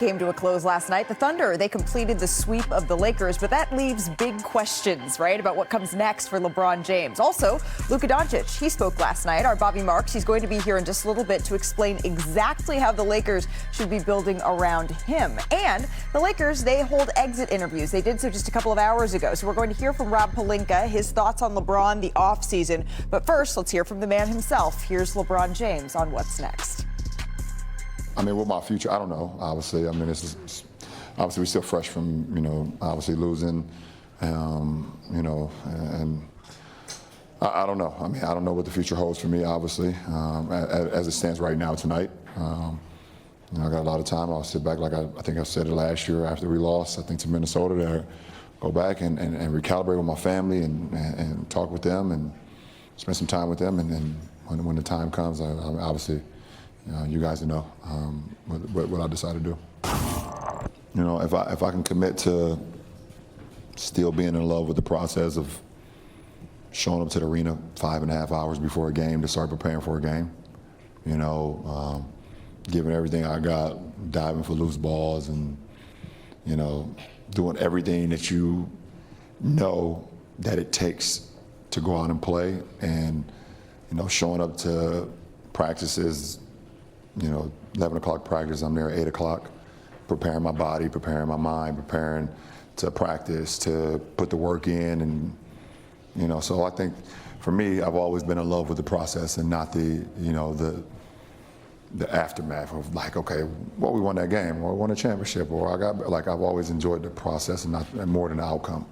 Came to a close last night. The Thunder, they completed the sweep of the Lakers, but that leaves big questions, right, about what comes next for LeBron James. Also, Luka Doncic, he spoke last night. Our Bobby Marks, he's going to be here in just a little bit to explain exactly how the Lakers should be building around him. And the Lakers, they hold exit interviews. They did so just a couple of hours ago. So we're going to hear from Rob Pelinka, his thoughts on LeBron, the offseason. But first, let's hear from the man himself. Here's LeBron James on what's next. I mean, with my future, I don't know, obviously. I mean, obviously we're still fresh from, obviously losing, and I don't know. I mean, I don't know what the future holds for me, obviously, as it stands right now tonight. I got a lot of time. I'll sit back, like I think I said it last year after we lost, I think, to Minnesota, to go back and recalibrate with my family and talk with them and spend some time with them. And then when the time comes, obviously, you guys know what I decide to do. If I can commit to still being in love with the process of showing up to the arena 5.5 hours before a game to start preparing for a game, giving everything I got, diving for loose balls, and doing everything that you know that it takes to go out and play, and showing up to practices. 11 o'clock practice, I'm there at 8 o'clock, preparing my body, preparing my mind, preparing to practice, to put the work in. And, so I think for me, I've always been in love with the process and not the aftermath of like, okay, well, we won that game, or we won a championship, or I've always enjoyed the process and more than the outcome.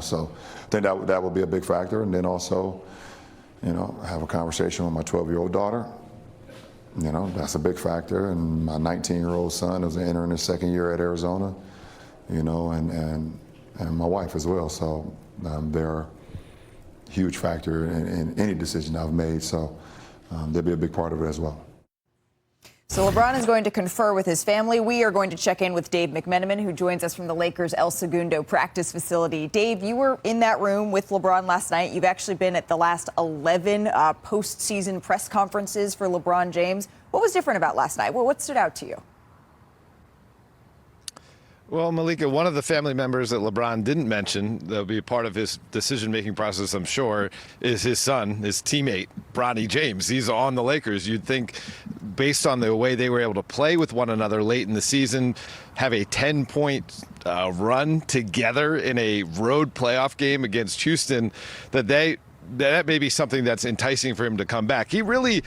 So I think that will be a big factor. And then also, have a conversation with my 12-year-old daughter. That's a big factor. And my 19-year-old son is entering his second year at Arizona, and my wife as well. So they're a huge factor in any decision I've made. So they'll be a big part of it as well. So LeBron is going to confer with his family. We are going to check in with Dave McMenamin, who joins us from the Lakers' El Segundo practice facility. Dave, you were in that room with LeBron last night. You've actually been at the last 11 postseason press conferences for LeBron James. What was different about last night? What stood out to you? Well, Malika, one of the family members that LeBron didn't mention, that'll be a part of his decision-making process, I'm sure, is his son, his teammate, Bronny James. He's on the Lakers. You'd think, based on the way they were able to play with one another late in the season, have a 10-point run together in a road playoff game against Houston, that may be something that's enticing for him to come back. He really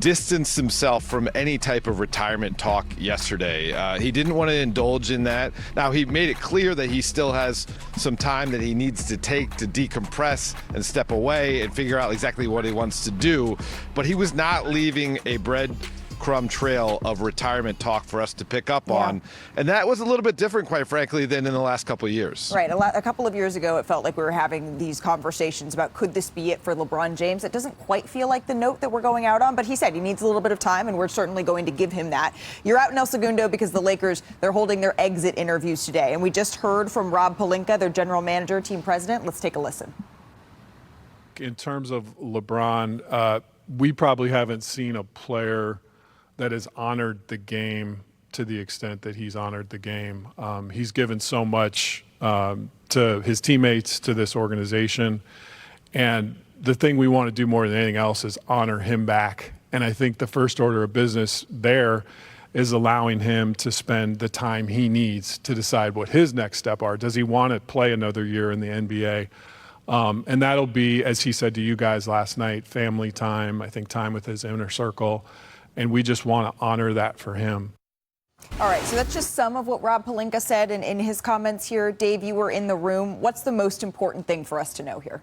distanced himself from any type of retirement talk yesterday. He didn't want to indulge in that. Now, he made it clear that he still has some time that he needs to take to decompress and step away and figure out exactly what he wants to do. But he was not leaving a breadcrumb trail of retirement talk for us to pick up on. And that was a little bit different, quite frankly, than in the last couple of years. Right. A couple of years ago, it felt like we were having these conversations about could this be it for LeBron James. It doesn't quite feel like the note that we're going out on, but he said he needs a little bit of time, and we're certainly going to give him that. You're out in El Segundo because the Lakers, they're holding their exit interviews today. And we just heard from Rob Pelinka, their general manager, team president. Let's take a listen. In terms of LeBron, we probably haven't seen a player that has honored the game to the extent that he's honored the game. He's given so much to his teammates, to this organization. And the thing we want to do more than anything else is honor him back. And I think the first order of business there is allowing him to spend the time he needs to decide what his next step are. Does he want to play another year in the NBA? And that'll be, as he said to you guys last night, family time, I think time with his inner circle. And we just want to honor that for him. All right, so that's just some of what Rob Pelinka said in his comments here. Dave, you were in the room. What's the most important thing for us to know here?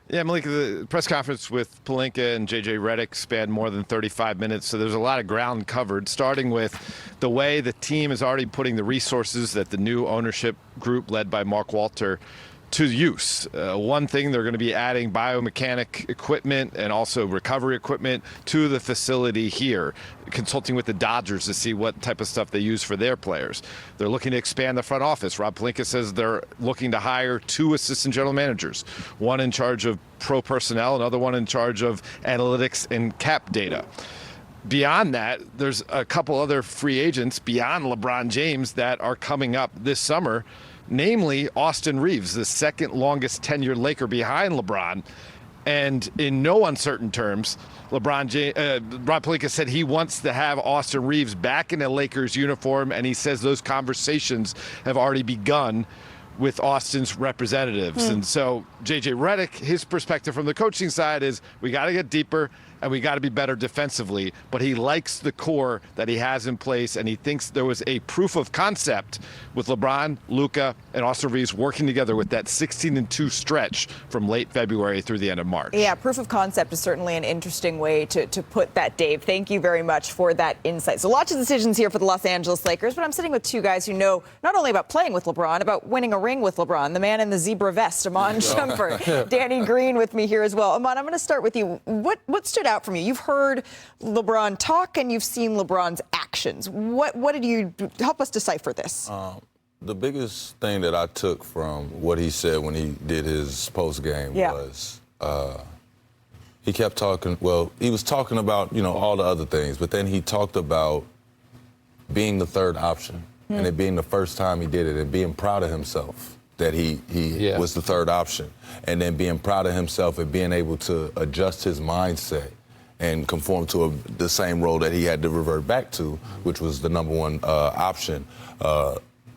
Yeah, Malika, the press conference with Pelinka and J.J. Redick spanned more than 35 minutes, so there's a lot of ground covered, starting with the way the team is already putting the resources that the new ownership group led by Mark Walter to use. One thing, they're going to be adding biomechanic equipment and also recovery equipment to the facility here, consulting with the Dodgers to see what type of stuff they use for their players. They're looking to expand the front office. Rob Pelinka says they're looking to hire 2 assistant general managers, one in charge of pro personnel, another one in charge of analytics and cap data. beyond that, there's a couple other free agents beyond LeBron James that are coming up this summer, namely Austin Reeves, the second longest tenured Laker behind LeBron. And in no uncertain terms, Rob Pelinka said he wants to have Austin Reeves back in a Lakers uniform, and he says those conversations have already begun with Austin's representatives. And so J.J. Redick, his perspective from the coaching side is we got to get deeper and we got to be better defensively. But he likes the core that he has in place, and he thinks there was a proof of concept with LeBron, Luka, and Austin Reeves working together with that 16-2 stretch from late February through the end of March. Yeah, proof of concept is certainly an interesting way to put that, Dave. Thank you very much for that insight. So lots of decisions here for the Los Angeles Lakers, but I'm sitting with two guys who know not only about playing with LeBron, about winning a ring with LeBron, the man in the zebra vest, Amon Shumpert. Danny Green with me here as well. Amon, I'm going to start with you. What stood out from you? You've heard LeBron talk and you've seen LeBron's actions. What did you help us decipher this? The biggest thing that I took from what he said when he did his post game was he kept talking. Well, he was talking about all the other things, but then he talked about being the third option and it being the first time he did it and being proud of himself that he was the third option, and then being proud of himself and being able to adjust his mindset and conform to the same role that he had to revert back to, which was the number one option.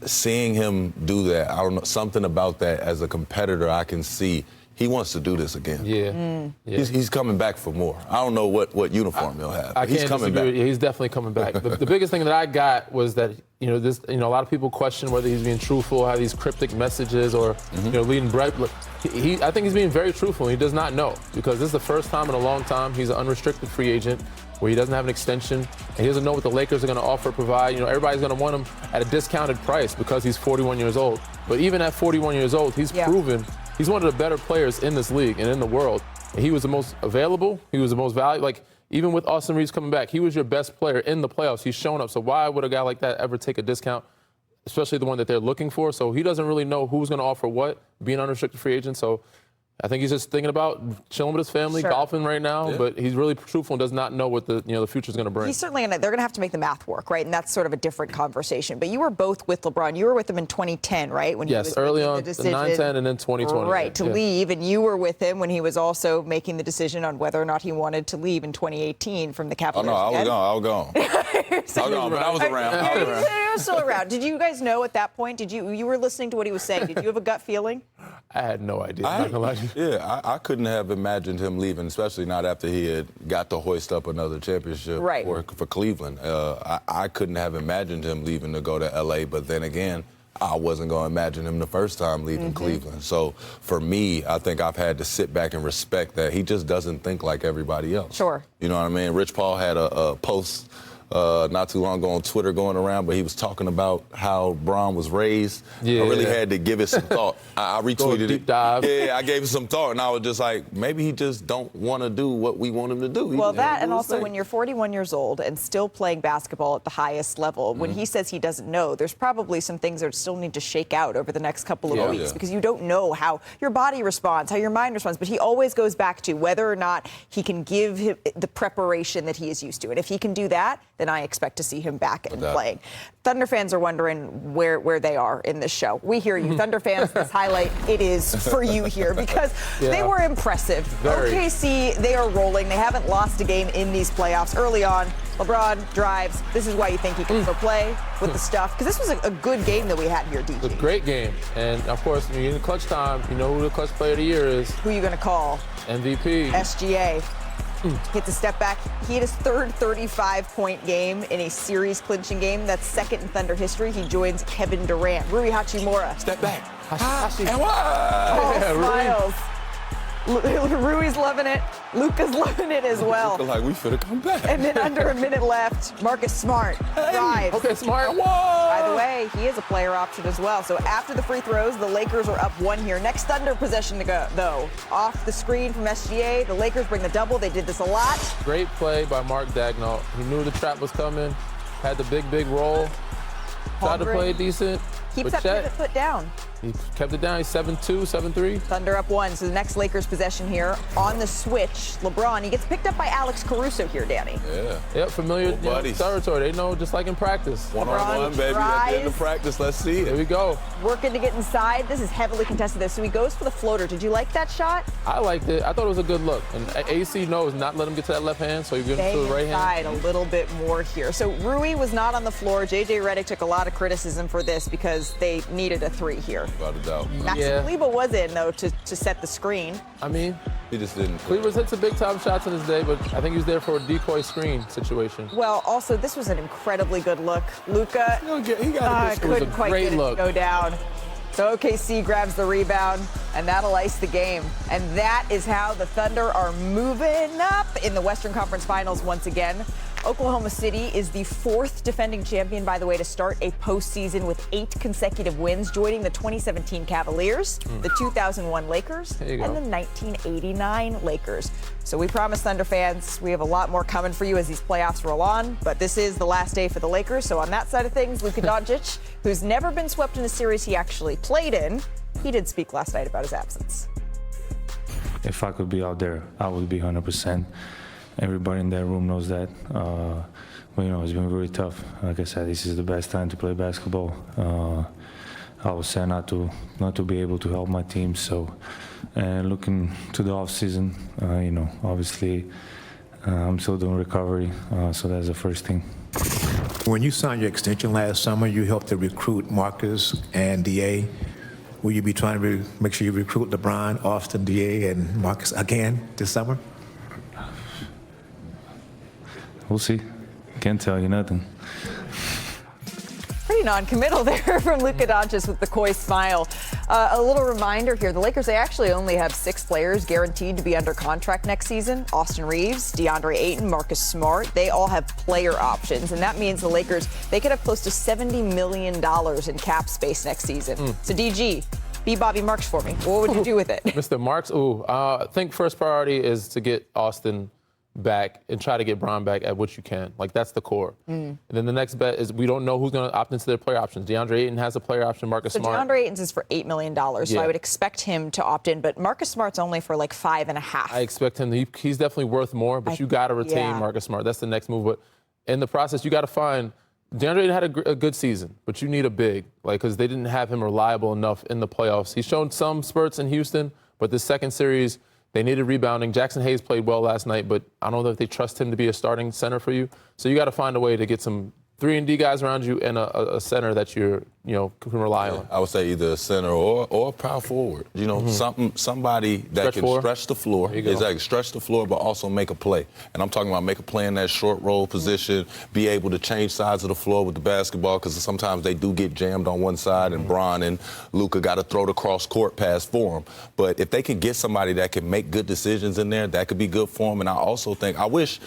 Seeing him do that, I don't know, something about that as a competitor, I can see he wants to do this again. He's coming back for more. I don't know what uniform he'll have. He's coming back. He's definitely coming back. The biggest thing that I got was that a lot of people question whether he's being truthful, have these cryptic messages, or leading bread. I think he's being very truthful. He does not know, because this is the first time in a long time he's an unrestricted free agent where he doesn't have an extension and he doesn't know what the Lakers are going to offer, provide. Everybody's going to want him at a discounted price because he's 41 years old. But even at 41 years old, he's proven he's one of the better players in this league and in the world. And he was the most available. He was the most valuable. Like, even with Austin Reeves coming back, he was your best player in the playoffs. He's shown up. So why would a guy like that ever take a discount, especially the one that they're looking for? So he doesn't really know who's going to offer what, being an unrestricted free agent. So I think he's just thinking about chilling with his family, golfing right now, but he's really truthful and does not know what the future is going to bring. He's certainly they're going to have to make the math work, right? And that's sort of a different conversation. But you were both with LeBron. You were with him in 2010, right? When he was early on, the decision, 9-10 and then 2020. Right, to leave. And you were with him when he was also making the decision on whether or not he wanted to leave in 2018 from the Cavaliers. Oh, no, I was gone. But I was around. You were still around. Did you guys know at that point? You were listening to what he was saying. Did you have a gut feeling? I had no idea. I'm not gonna lie to you. Yeah, I couldn't have imagined him leaving, especially not after he had got to hoist up another championship for Cleveland. I couldn't have imagined him leaving to go to L.A., but then again, I wasn't going to imagine him the first time leaving Cleveland. So for me, I think I've had to sit back and respect that he just doesn't think like everybody else. Sure. You know what I mean? Rich Paul had a post not too long ago on Twitter going around, but he was talking about how Bron was raised. I really had to give it some thought. I retweeted deep dive. Yeah, I gave it some thought, and I was just like, maybe he just don't want to do what we want him to do. Well, that, and also when you're 41 years old and still playing basketball at the highest level, when he says he doesn't know, there's probably some things that still need to shake out over the next couple of weeks, because you don't know how your body responds, how your mind responds. But he always goes back to whether or not he can give him the preparation that he is used to. And if he can do that, then I expect to see him back and playing. Thunder fans are wondering where they are in this show. We hear you. Thunder fans, this highlight, it is for you here, because they were impressive. OKC, they are rolling. They haven't lost a game in these playoffs. Early on, LeBron drives. This is why you think he can go play with the stuff, because this was a good game that we had here, DG. It's a great game. And, of course, when you're in clutch time, you know who the clutch player of the year is. Who are you going to call? MVP. SGA. Hits a step back. He had his third 35-point game in a series-clinching game. That's second in Thunder history. He joins Kevin Durant. Rui Hachimura. Step back. And smiles. Rui's loving it. Luka's loving it as well. Like we should have come back. And then under a minute left, Marcus Smart drives. Okay, Smart. By the way, he is a player option as well. So after the free throws, the Lakers are up one here. Next Thunder possession to go, though. Off the screen from SGA, the Lakers bring the double. They did this a lot. Great play by Mark Daigneault. He knew the trap was coming, had the big roll, tried to play decent. Keeps that pivot foot down. He kept it down. He's 7-2, 7-3. Thunder up 1. So the next Lakers possession here on the switch. LeBron, he gets picked up by Alex Caruso here, Danny. Yeah. Yep, familiar buddies. territory. They know just like in practice. One-on-one, baby. At the end of practice, let's see it. Here we go. Working to get inside. This is heavily contested, though. So he goes for the floater. Did you like that shot? I liked it. I thought it was a good look. And AC knows not let him get to that left hand, so he gets to the right hand. A little bit more here. So Rui was not on the floor. J.J. Redick took a lot of criticism for this because they needed a 3 here. Without a doubt. Maxi Kleber was in, though, to set the screen. I mean, He just didn't. Kleber's hit some big-time shots in his day, but I think he was there for a decoy screen situation. Well, also, this was an incredibly good look. Luka couldn't quite get it to go down. So OKC grabs the rebound, and that'll ice the game. And that is how the Thunder are moving up in the Western Conference Finals once again. Oklahoma City is the 4th defending champion, by the way, to start a postseason with 8 consecutive wins, joining the 2017 Cavaliers, the 2001 Lakers, and the 1989 Lakers. So we promise Thunder fans we have a lot more coming for you as these playoffs roll on, but this is the last day for the Lakers. So on that side of things, Luka Doncic, who's never been swept in a series he actually played in, he did speak last night about his absence. If I could be out there, I would be 100%. Everybody in that room knows that. But, it's been very tough. Like I said, this is the best time to play basketball. I was sad not to be able to help my team. So, looking to the offseason, obviously, I'm still doing recovery. So that's the first thing. When you signed your extension last summer, you helped to recruit Marcus and DA. Will you be trying to make sure you recruit LeBron, Austin, DA, and Marcus again this summer? We'll see. Can't tell you nothing. Pretty non-committal there from Luka Doncic with the coy smile. A little reminder here, the Lakers, they actually only have 6 players guaranteed to be under contract next season. Austin Reeves, DeAndre Ayton, Marcus Smart, they all have player options. And that means the Lakers, they could have close to $70 million in cap space next season. So DG, be Bobby Marks for me. What would you do with it? Mr. Marks, I think first priority is to get Austin back and try to get Bron back at what you can. Like, that's the core. And then the next bet is we don't know who's going to opt into their player options. DeAndre Ayton has a player option, Marcus Smart. DeAndre Ayton's is for $8 million, so I would expect him to opt in, but Marcus Smart's only for like $5.5. I expect him to, he's definitely worth more, but you got to retain Marcus Smart. That's the next move. But in the process, you got to find, DeAndre Ayton had a good season, but you need a big, because they didn't have him reliable enough in the playoffs. He's shown some spurts in Houston, but this second series, they needed rebounding. Jackson Hayes played well last night, but I don't know if they trust him to be a starting center for you. So you got to find a way to get some 3-and-D guys around you and a center that can rely on. I would say either a center or a power forward. Somebody that can stretch the floor. Exactly, stretch the floor, but also make a play. And I'm talking about make a play in that short roll position, be able to change sides of the floor with the basketball, because sometimes they do get jammed on one side, and Bron and Luka got to throw the cross-court pass for them. But if they can get somebody that can make good decisions in there, that could be good for them. And I also think I wish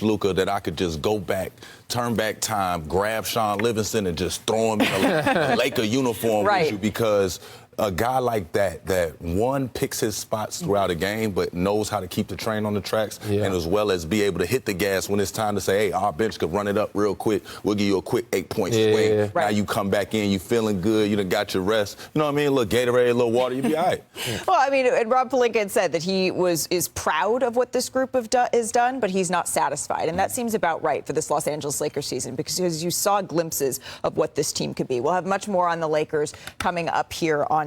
Luka that I could just go back, turn back time, grab Sean Livingston and just throw him in a Laker uniform with you, because a guy like that one picks his spots throughout a game, but knows how to keep the train on the tracks, and as well as be able to hit the gas when it's time to say, hey, our bench could run it up real quick. We'll give you a quick 8-point swing. Now you come back in, you feeling good, you done got your rest. You know what I mean? A little Gatorade, a little water, you'll be all right. Well, I mean, and Rob Pelinka had said that he is proud of what this group has done, but he's not satisfied. And that seems about right for this Los Angeles Lakers season, because you saw glimpses of what this team could be. We'll have much more on the Lakers coming up here on